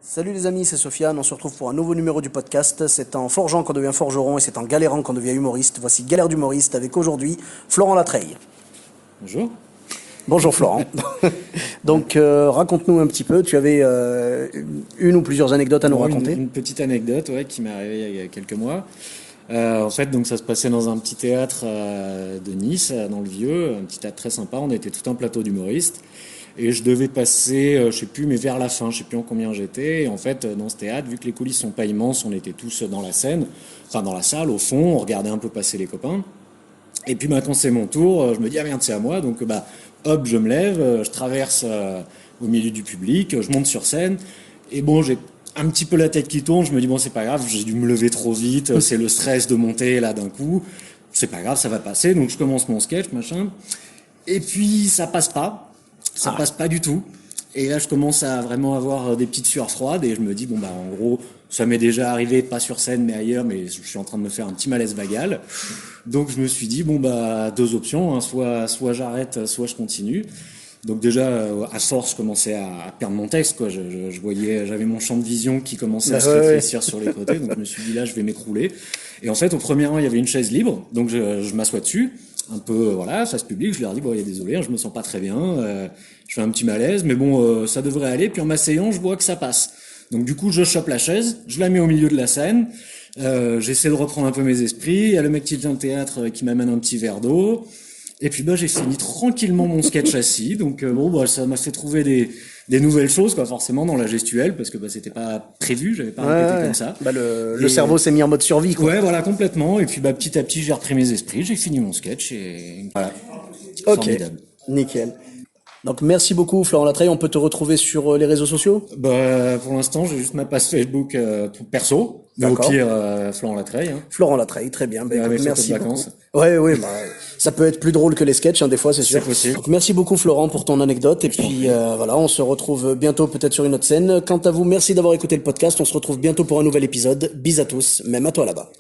Salut les amis, c'est Sofiane, on se retrouve pour un nouveau numéro du podcast. C'est en forgeant qu'on devient forgeron et c'est en galérant qu'on devient humoriste. Voici Galère d'humoriste avec aujourd'hui Florent Latreille. Bonjour. Bonjour Florent. Donc raconte-nous un petit peu, tu avais une ou plusieurs anecdotes à nous raconter. Une petite anecdote qui m'est arrivée il y a quelques mois. En fait, donc ça se passait dans un petit théâtre de Nice, dans le Vieux, un petit théâtre très sympa. On était tout un plateau d'humoristes. Et je devais passer, je sais plus, mais vers la fin, je sais plus en combien j'étais. Et en fait, dans ce théâtre, vu que les coulisses sont pas immenses, on était tous dans la scène, enfin dans la salle, au fond, on regardait un peu passer les copains. Et puis quand c'est mon tour, je me dis, ah merde, c'est à moi. Donc hop, je me lève, je traverse au milieu du public, je monte sur scène. Et bon, j'ai un petit peu la tête qui tourne, je me dis, bon, c'est pas grave, j'ai dû me lever trop vite, c'est le stress de monter là d'un coup. C'est pas grave, ça va passer. Donc je commence mon sketch, machin. Et puis ça passe pas. Ça passe pas du tout. Et là, je commence à vraiment avoir des petites sueurs froides et je me dis, bon, en gros, ça m'est déjà arrivé, pas sur scène, mais ailleurs, mais je suis en train de me faire un petit malaise vagal. Donc, je me suis dit, deux options, hein, soit j'arrête, soit je continue. Donc, déjà, à force, je commençais à perdre mon texte, quoi. Je voyais, j'avais mon champ de vision qui commençait à se rétrécir sur les côtés. Donc, je me suis dit, là, je vais m'écrouler. Et en fait, au premier rang, il y avait une chaise libre. Donc, je m'assois dessus. Un peu, voilà, face publique, je leur dis, désolé, je me sens pas très bien, je fais un petit malaise, mais bon, ça devrait aller, puis en m'asseyant, je vois que ça passe. Donc du coup, je chope la chaise, je la mets au milieu de la scène, j'essaie de reprendre un peu mes esprits, il y a le mec qui vient de théâtre qui m'amène un petit verre d'eau, et puis j'ai fini tranquillement mon sketch assis, donc ça m'a fait trouver des nouvelles choses, quoi, forcément, dans la gestuelle, parce que c'était pas prévu, j'avais pas répété comme ça. Le cerveau s'est mis en mode survie, quoi. Ouais, voilà, complètement. Et puis petit à petit, j'ai repris mes esprits, j'ai fini mon sketch et voilà. Ok, Formidable. nickel. Donc merci beaucoup Florent Latreille, on peut te retrouver sur les réseaux sociaux? Pour l'instant, j'ai juste ma page Facebook perso, mais au pire, Florent Latreille. Hein. Florent Latreille, très bien. Écoute, merci beaucoup. Vacances. Ouais, ça peut être plus drôle que les sketchs, hein, des fois, c'est sûr. C'est possible. Donc, merci beaucoup Florent pour ton anecdote et puis voilà, on se retrouve bientôt peut-être sur une autre scène. Quant à vous, merci d'avoir écouté le podcast. On se retrouve bientôt pour un nouvel épisode. Bis à tous, même à toi là-bas.